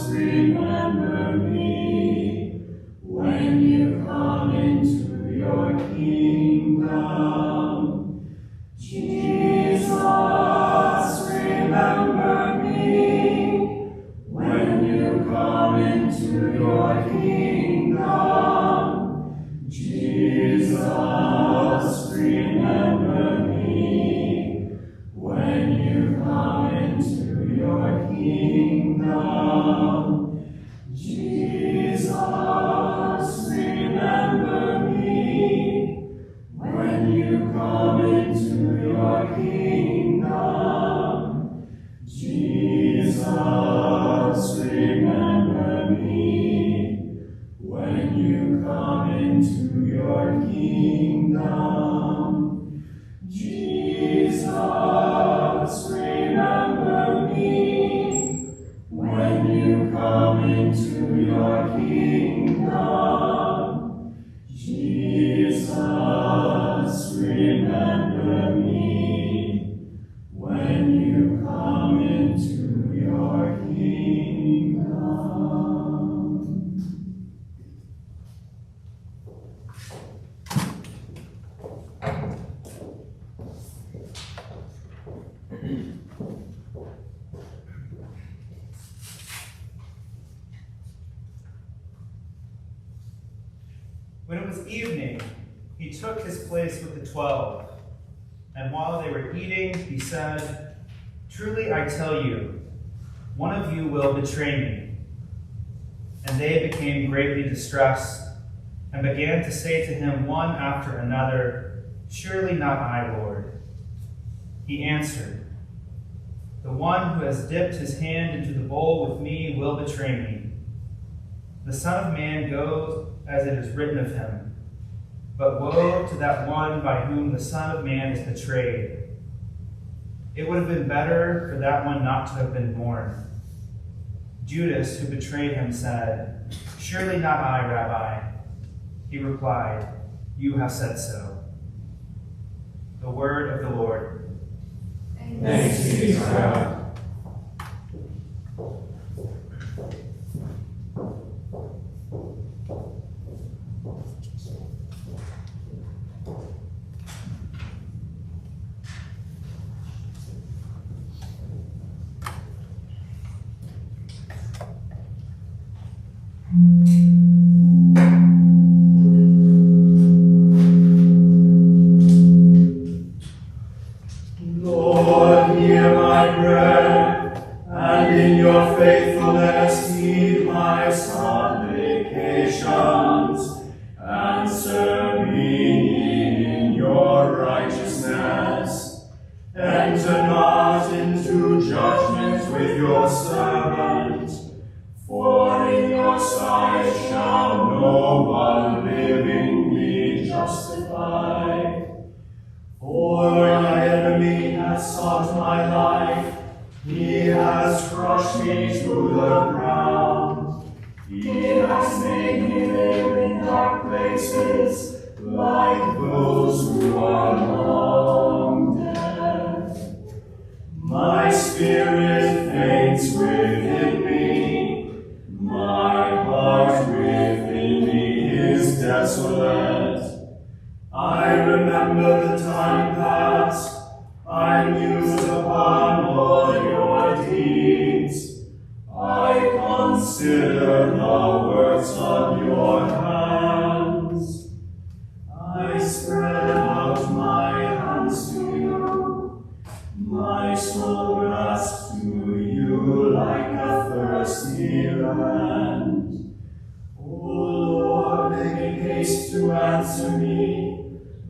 remember me when you come into your kingdom. Jesus, remember me when you come into your kingdom. Jesus, remember me when you come into your kingdom. Jesus, remember me when you come into your kingdom. Jesus, remember me when you come into your kingdom. Jesus, remember me when you come into your kingdom. Jesus, remember me when you come into your kingdom. When it was evening, he took his place with the 12, and while they were eating, he said, "Truly I tell you, one of you will betray me." And they became greatly distressed, and began to say to him one after another, "Surely not I, Lord." He answered, "The one who has dipped his hand into the bowl with me will betray me. The Son of Man goes as it is written of him. But woe to that one by whom the Son of Man is betrayed. It would have been better for that one not to have been born." Judas, who betrayed him, said, "Surely not I, Rabbi." He replied, "You have said so." The word of the Lord. Thanks be to God. Lord, hear my prayer, and in your faithfulness heed my supplications. Answer me in your righteousness. Enter not into judgment with your servant, for in your sight shall no one living be justified. For my enemy has sought my life, he has crushed me to the ground. He has made me live in dark places, like those who are long dead. My spirit faints within me, my heart within me is desolate. I remember the time past, I muse upon all your deeds. I consider the works of your hands. I spread out my hands to you, my soul grasps to you like a thirsty land. O Lord, make haste to answer me.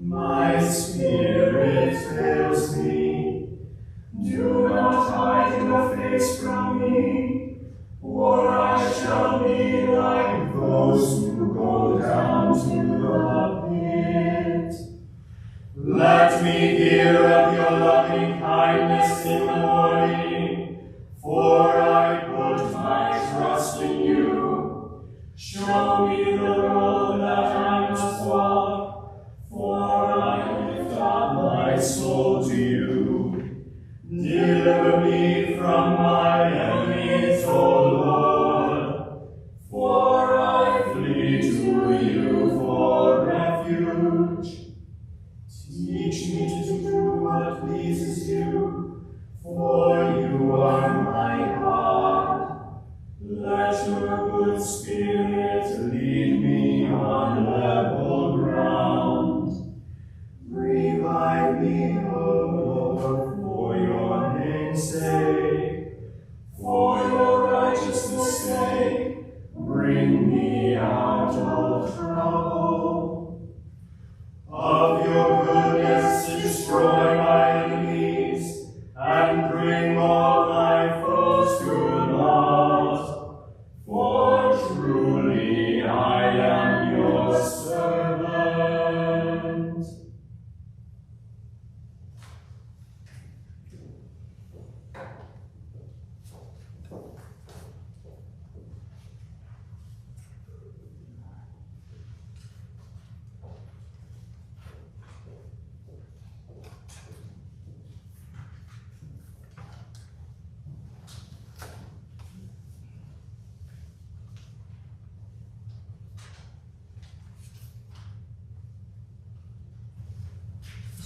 My spirit fails me. Do not hide your face from me, or I shall be like those who go down to the pit. Let me hear of your loving kindness in the morning, for I put my trust in you. let your good spirit lead me on level ground. Revive me, O Lord, for your name's sake, for your righteousness' sake. Bring me out of trouble. Of your goodness, destroy my enemies, and bring all my foes to naught. For truly I am your servant.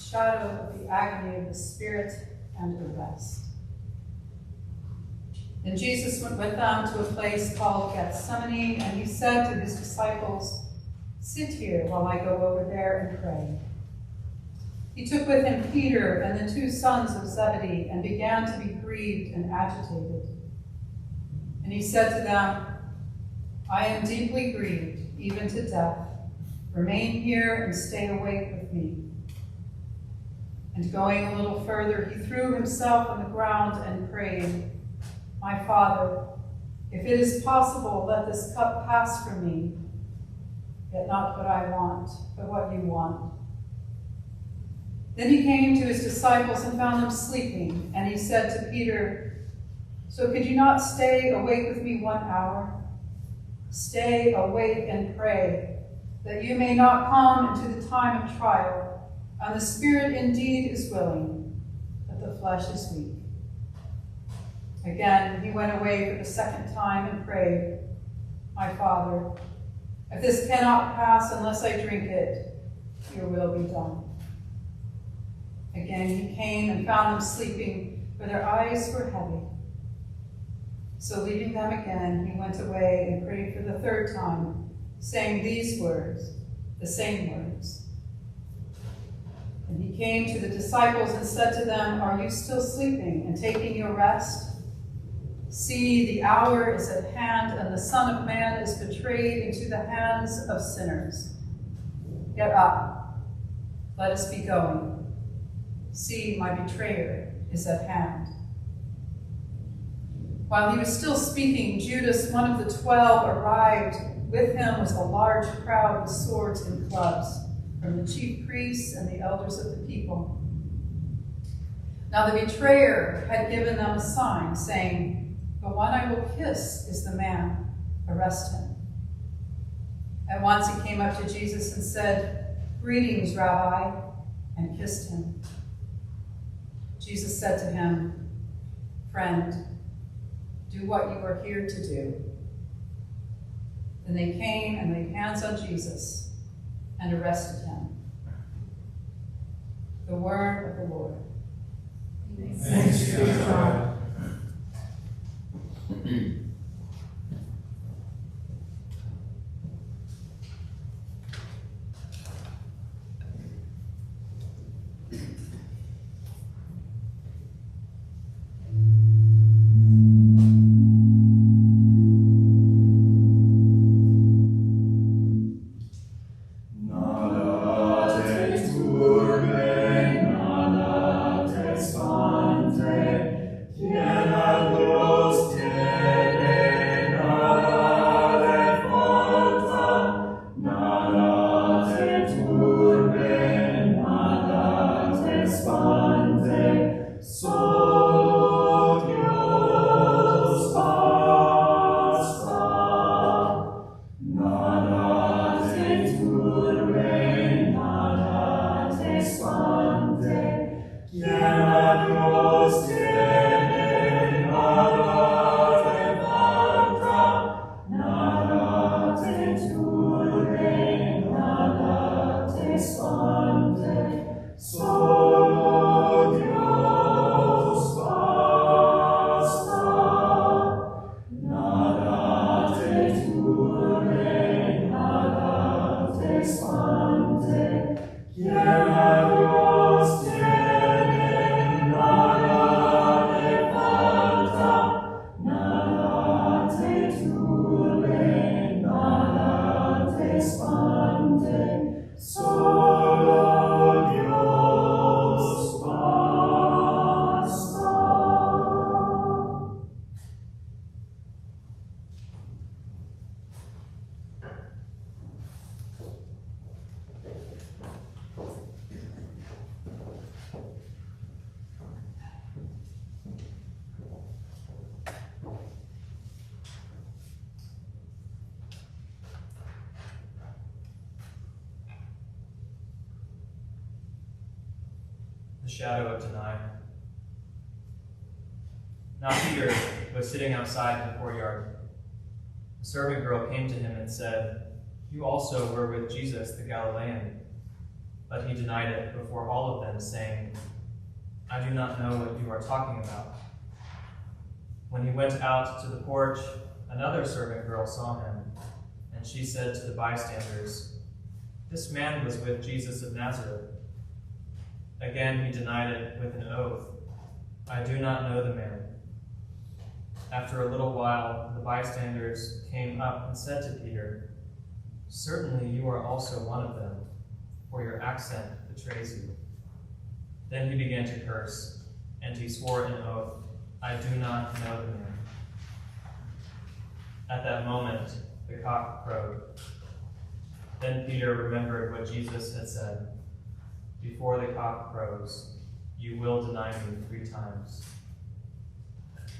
Shadow of the agony of the Spirit and the rest. Then Jesus went with them to a place called Gethsemane, and he said to his disciples, "Sit here while I go over there and pray." He took with him Peter and the 2 sons of Zebedee and began to be grieved and agitated. And he said to them, "I am deeply grieved, even to death. Remain here and stay awake with me." And going a little further, he threw himself on the ground and prayed, "My Father, if it is possible, let this cup pass from me. Yet not what I want, but what you want." Then he came to his disciples and found them sleeping, and he said to Peter, "So could you not stay awake with me 1 hour? Stay awake and pray, that you may not come into the time of trial. And the spirit indeed is willing, but the flesh is weak." Again, he went away for the 2nd time and prayed, "My Father, if this cannot pass unless I drink it, your will be done." Again, he came and found them sleeping, for their eyes were heavy. So leaving them again, he went away and prayed for the 3rd time, saying these words, the same words. And he came to the disciples and said to them, "Are you still sleeping and taking your rest? See, the hour is at hand, and the Son of Man is betrayed into the hands of sinners. Get up, let us be going. See, my betrayer is at hand." While he was still speaking, Judas, one of the 12, arrived. With him was a large crowd with swords and clubs, from the chief priests and the elders of the people. Now the betrayer had given them a sign, saying, "The one I will kiss is the man. Arrest him." At once he came up to Jesus and said, "Greetings, Rabbi," and kissed him. Jesus said to him, "Friend, do what you are here to do." Then they came and laid hands on Jesus and arrested him. The word of the Lord. Thanks be to God. Ten the shadow of denial. Now Peter was sitting outside in the courtyard. A servant girl came to him and said, "You also were with Jesus the Galilean." But he denied it before all of them, saying, "I do not know what you are talking about." When he went out to the porch, another servant girl saw him, and she said to the bystanders, "This man was with Jesus of Nazareth." Again he denied it with an oath, "I do not know the man." After a little while, the bystanders came up and said to Peter, "Certainly you are also one of them, for your accent betrays you." Then he began to curse, and he swore an oath, "I do not know the man." At that moment, the cock crowed. Then Peter remembered what Jesus had said, "Before the cock crows, you will deny me 3 times."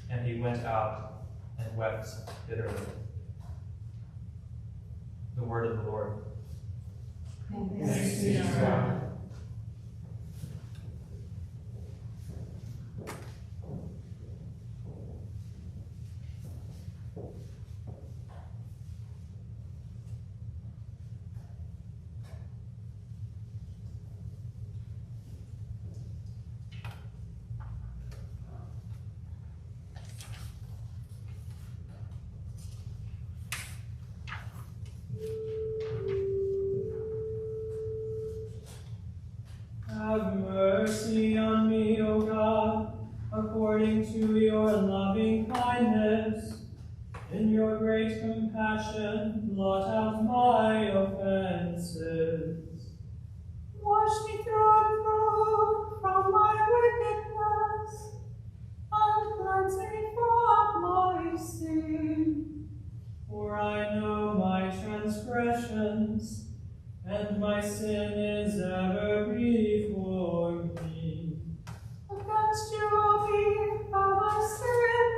And he went out and wept bitterly. The word of the Lord. Thanks be to God. Have mercy on me, O God, according to your loving kindness. In your great compassion, blot out my offenses. Wash me through and through from my wickedness, and cleanse me from my sin. For I know my transgressions, and my sin is ever before me. Against you, O me, have I sinned,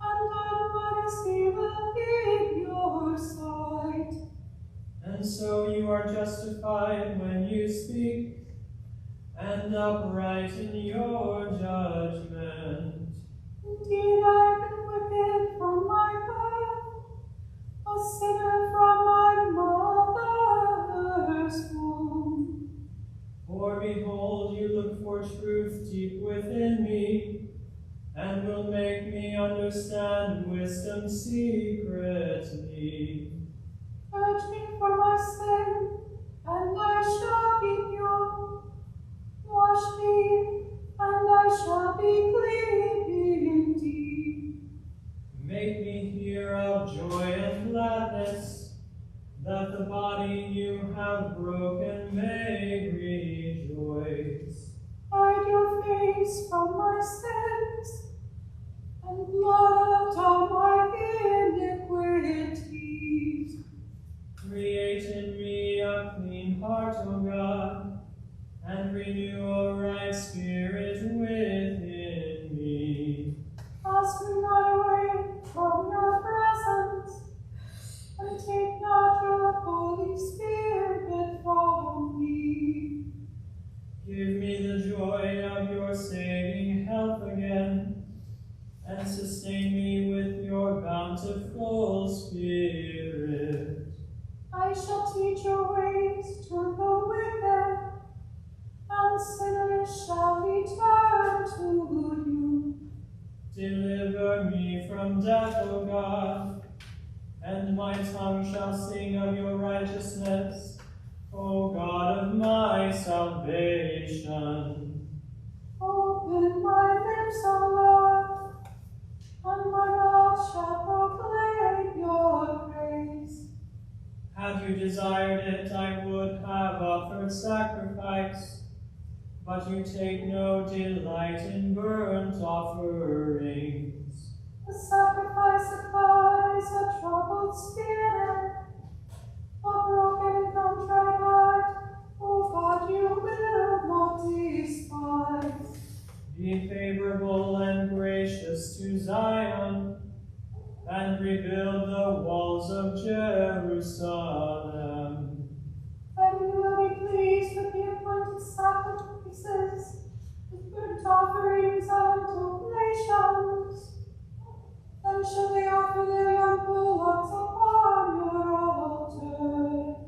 and done what is evil in your sight. And so you are justified when you speak, and upright in your judgment. Indeed, I have been wicked from my birth, a sinner from my mother's womb. For behold, you look for truth deep within me, and will make me understand wisdom secretly. Purge me from my sin, and I shall be pure. Wash me, and I shall be clean indeed. Make me hear of joy and gladness, that the body you have broken may rejoice. Hide your face from my sins, and blot out my iniquities. Create in me a clean heart, O God, and renew a right spirit within me. Cast me not away from your presence, and take not your Holy Spirit from me. Give me the joy of your saving health again, and sustain me with your bountiful Spirit. I shall teach your ways to the wicked, and sinners shall return to you. Deliver me from death, O God, and my tongue shall sing of your righteousness, O God of my salvation. Open my lips, O Lord, and my mouth shall proclaim your praise. Had you desired it, I would have offered sacrifice, but you take no delight in burnt offerings. The sacrifice of God is a troubled spirit, a broken and contrite heart, O God, you will not despise. Be favorable and gracious to Zion, and rebuild the walls of Jerusalem. And you will be pleased with the appointed sacrifices, burnt offerings and oblations. Then shall they offer their young bullocks upon your altar.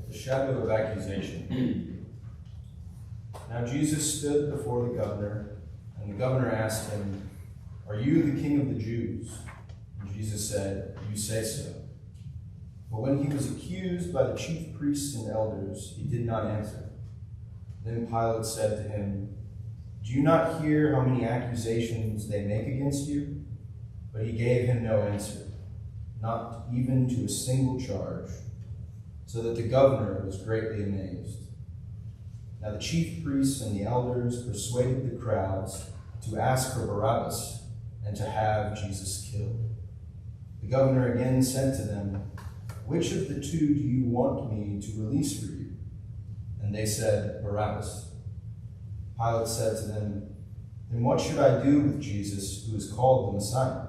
The shadow of accusation. Now Jesus stood before the governor, and the governor asked him, "Are you the king of the Jews?" And Jesus said, "You say so." But when he was accused by the chief priests and elders, he did not answer. Then Pilate said to him, "Do you not hear how many accusations they make against you?" But he gave him no answer, not even to a single charge, so that the governor was greatly amazed. Now the chief priests and the elders persuaded the crowds to ask for Barabbas and to have Jesus killed. The governor again said to them, "Which of the two do you want me to release for you?" And they said, "Barabbas." Pilate said to them, "Then what should I do with Jesus, who is called the Messiah?"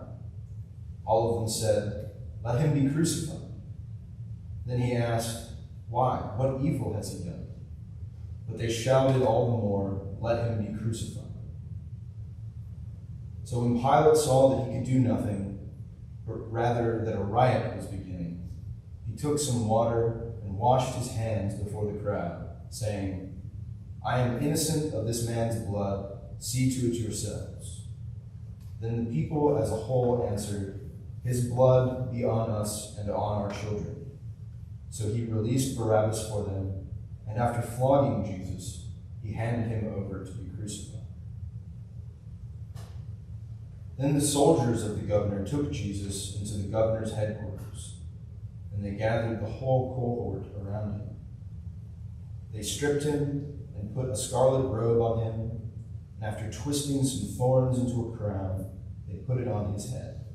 All of them said, "Let him be crucified." Then he asked, "Why? What evil has he done?" But they shouted all the more, "Let him be crucified." So when Pilate saw that he could do nothing, but rather that a riot was beginning, he took some water and washed his hands before the crowd, saying, "I am innocent of this man's blood. See to it yourselves." Then the people as a whole answered, "His blood be on us and on our children." So he released Barabbas for them, and after flogging Jesus, he handed him over to be crucified. Then the soldiers of the governor took Jesus into the governor's headquarters, and they gathered the whole cohort around him. They stripped him and put a scarlet robe on him, and after twisting some thorns into a crown, they put it on his head.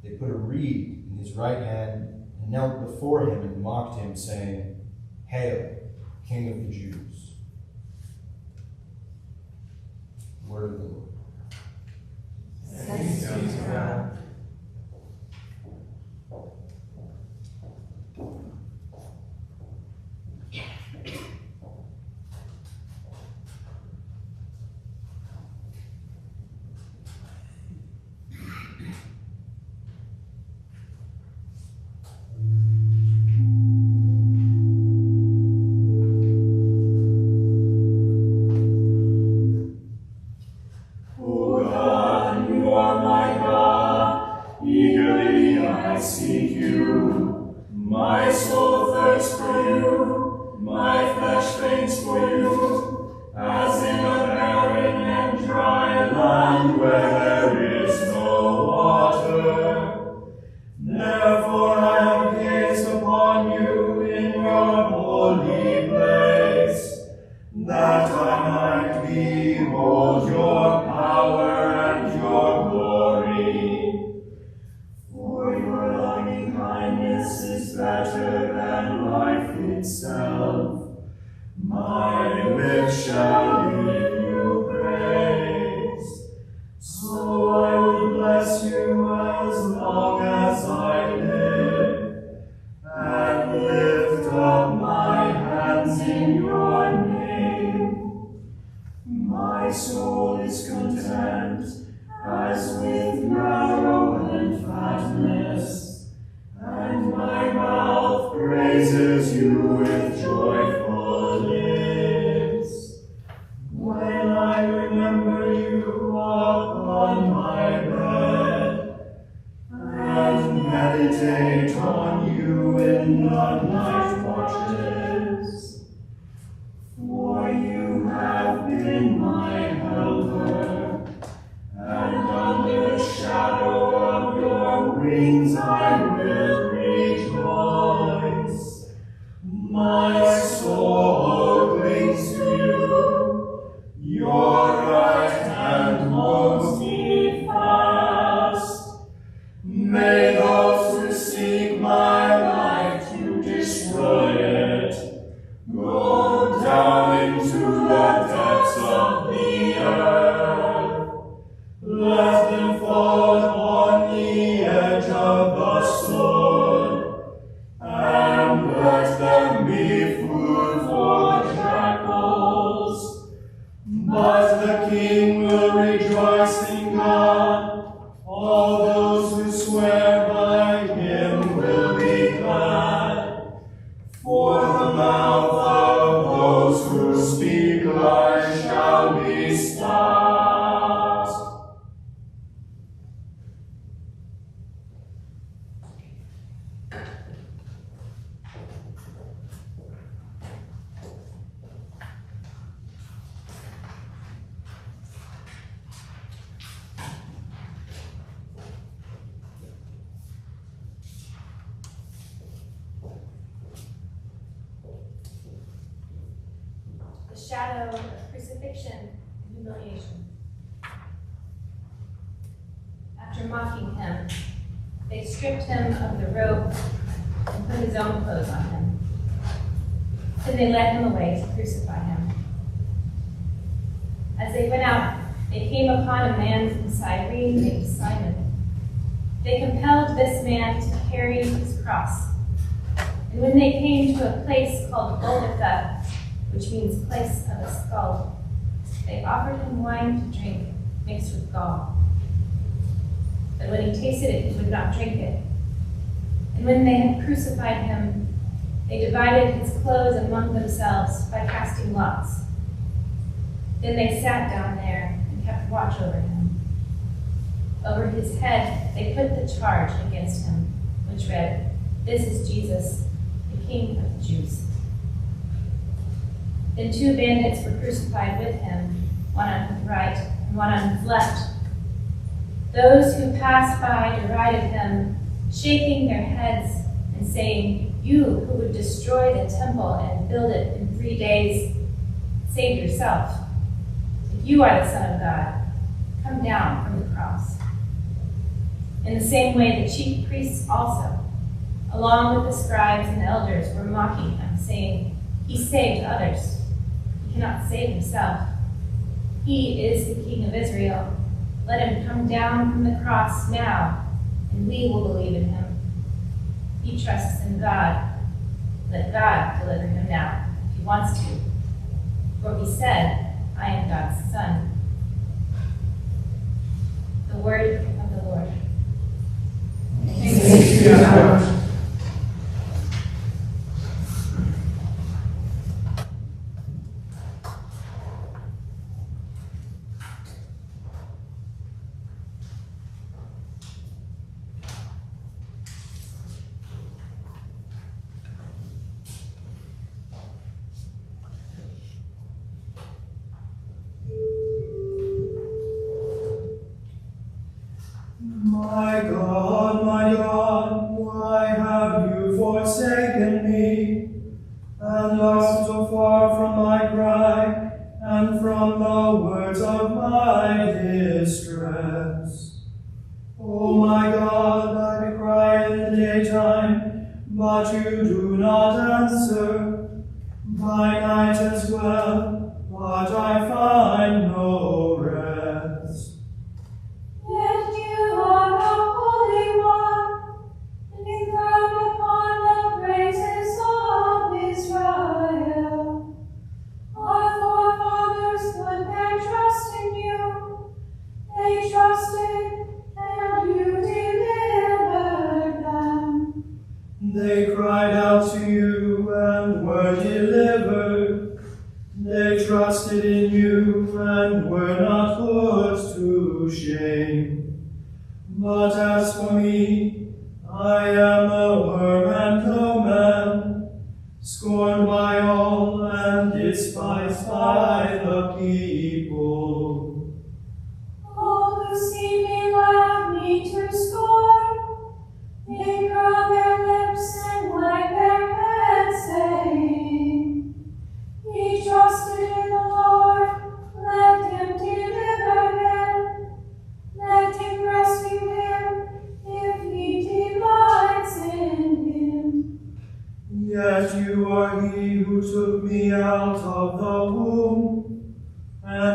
They put a reed in his right hand and knelt before him and mocked him, saying, "Hail, King of the Jews." Word of the Lord. Thanks be to God. May those who seek my life to destroy Let them fall upon the edge of the sword, and let them be food for the jackals. But the king will rejoice in God. All those who swear by him will be glad. For the mouth of those who speak lies shall be stopped. The shadow of crucifixion and humiliation. After mocking him, they stripped him of the robe and put his own clothes on him. Then they led him away to crucify him. As they went out, they came upon a man from Cyrene named Simon. They compelled this man to carry his cross. And when they came to a place called Golgotha, which means place of a skull, they offered him wine to drink mixed with gall. But when he tasted it, he would not drink it. And when they had crucified him, they divided his clothes among themselves by casting lots. Then they sat down there and kept watch over him. Over his head they put the charge against him, which read, "This is Jesus, the King of the Jews." Then 2 bandits were crucified with him, one on his right and one on his left. Those who passed by derided him, shaking their heads and saying, "You who would destroy the temple and build it in 3 days, save yourself. If you are the Son of God, come down from the cross." In the same way, the chief priests also, along with the scribes and elders, were mocking him, saying, "He saved others. He cannot save himself. He is the King of Israel. Let him come down from the cross now, and we will believe in him. He trusts in God. Let God deliver him now, if he wants to. For he said, 'I am God's son.'" The word of the Lord. Thanks be to God. My God, why have you forsaken me, and are so far from my cry, and from the words of my distress? O my God, I cry in the daytime, but you do not answer. By night as well, but I find no rest. Yet you are the Holy One, and enthroned upon the praises of Israel. Our forefathers put their trust in you. They trusted, and you delivered them. They cried out to you and were delivered. They trusted in you and were not put to shame. But as for me, I am a worm and no man, scorned by all and despised by the people. All who see me laugh me to scorn. They curl their lips and wag their heads, saying, "He trusted in the Lord, let him deliver him. Let him rescue him, if he delights in him." Yet you are he who took me out of the womb, and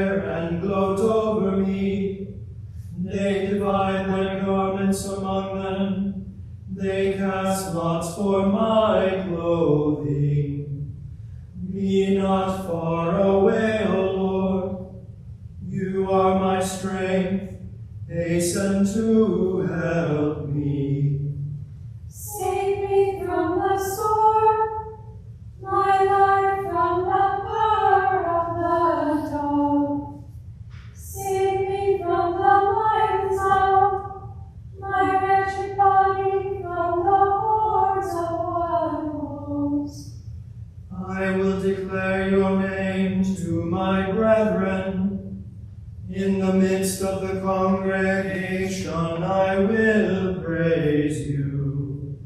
stare and gloat over me. They divide their garments among them. They cast lots for my clothing. Be not far away, O Lord. You are my strength. Hasten to help me. Save me from the sword, my life from the power of the dog. Save me from the lion's mouth, my wretched body from the hordes of wild wolves. I will declare your name to my brethren. In the midst of the congregation I will praise you.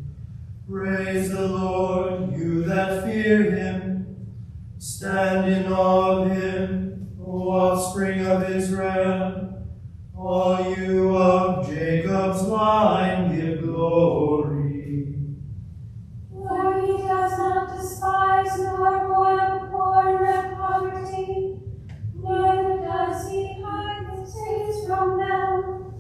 Praise the Lord, you that fear him. Stand in awe of him, O offspring of Israel. All you of Jacob's line give glory. For he does not despise nor abhor the poor in their poverty, neither does he hide his face from them.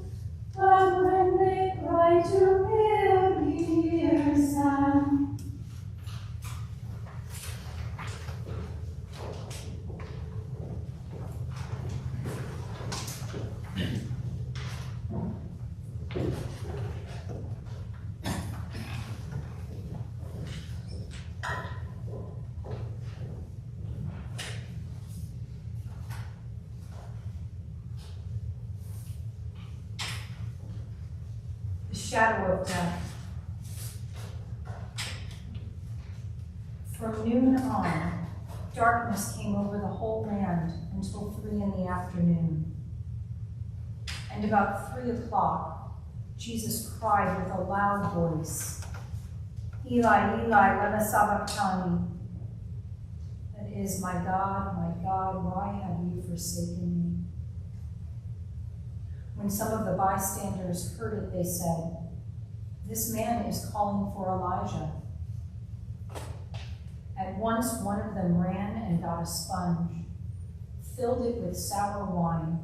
But when they cry to him, he hears them. The shadow of death. From noon on, darkness came over the whole land until 3 in the afternoon. And about 3 o'clock, Jesus cried with a loud voice, Eli, Eli, lema sabachthani. That is, my God, why have you forsaken me? When some of the bystanders heard it, they said, this man is calling for Elijah. At once one of them ran and got a sponge, filled it with sour wine,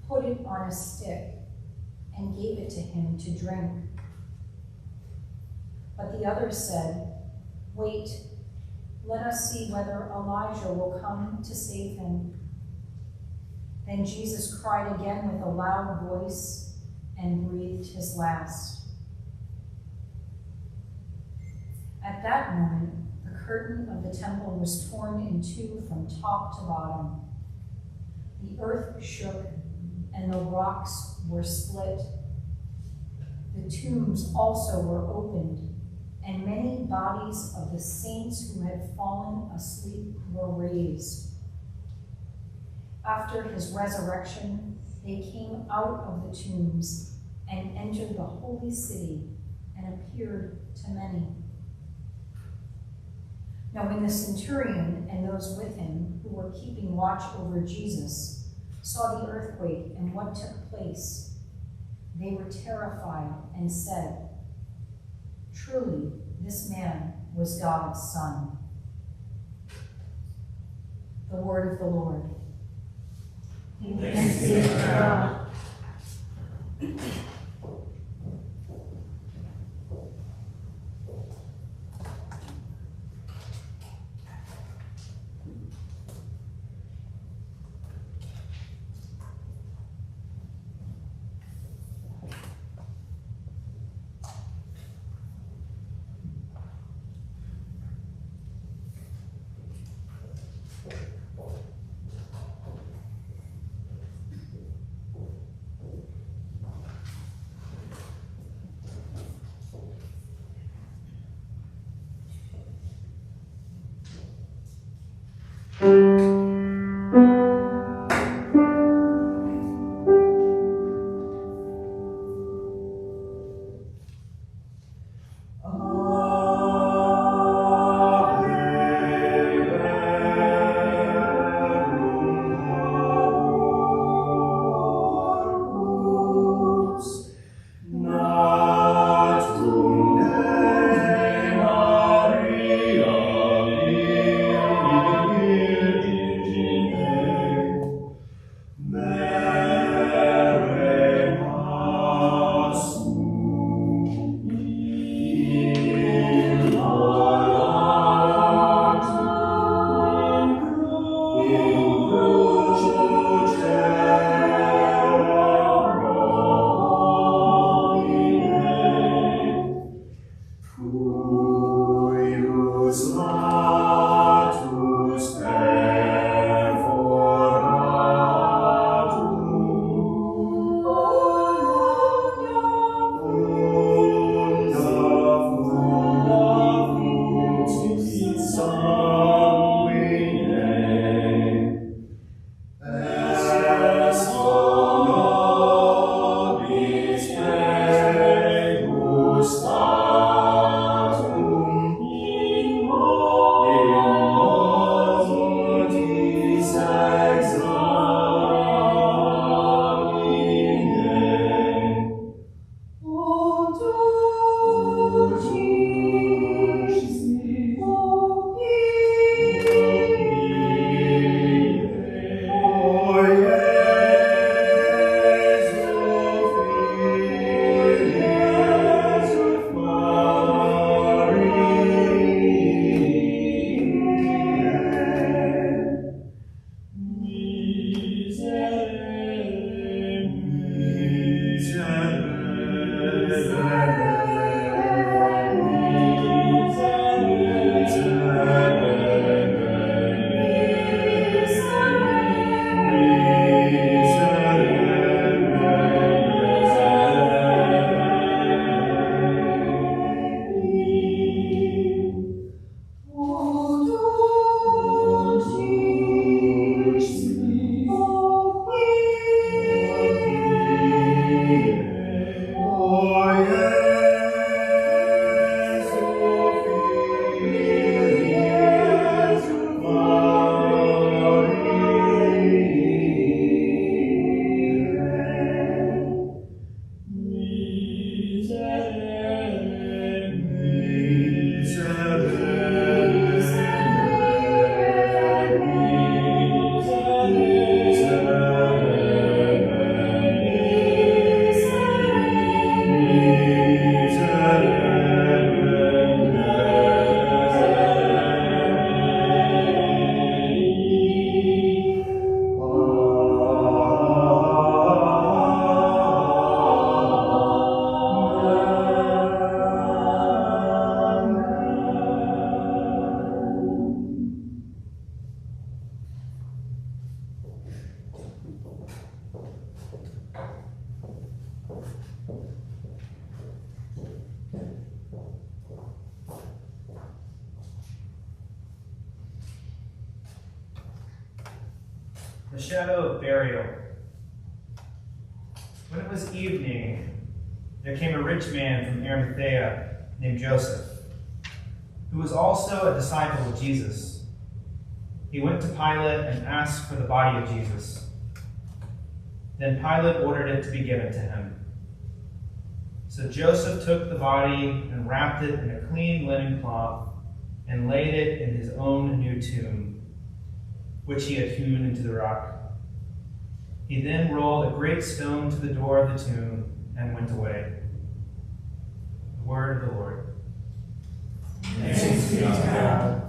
put it on a stick, and gave it to him to drink. But the others said, wait, let us see whether Elijah will come to save him. Then Jesus cried again with a loud voice and breathed his last. At that moment, the curtain of the temple was torn in two from top to bottom. The earth shook and the rocks were split. The tombs also were opened, and many bodies of the saints who had fallen asleep were raised. After his resurrection, they came out of the tombs and entered the holy city and appeared to many. Now when the centurion and those with him who were keeping watch over Jesus saw the earthquake and what took place, they were terrified and said, truly, this man was God's Son. The word of the Lord. Thanks be to God. the shadow of burial. When it was evening, there came a rich man from Arimathea named Joseph, who was also a disciple of Jesus. He went to Pilate and asked for the body of Jesus. Then Pilate ordered it to be given to him. So Joseph took the body and wrapped it in a clean linen cloth and laid it in his own new tomb, which he had hewn into the rock. He then rolled a great stone to the door of the tomb and went away. The word of the Lord. Thanks be to God.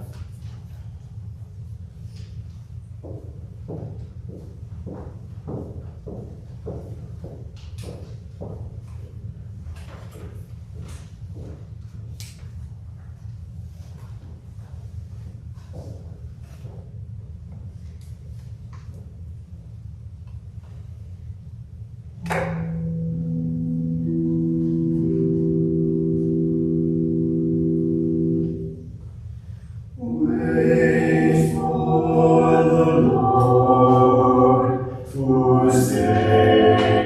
Wait for the Lord, who saves.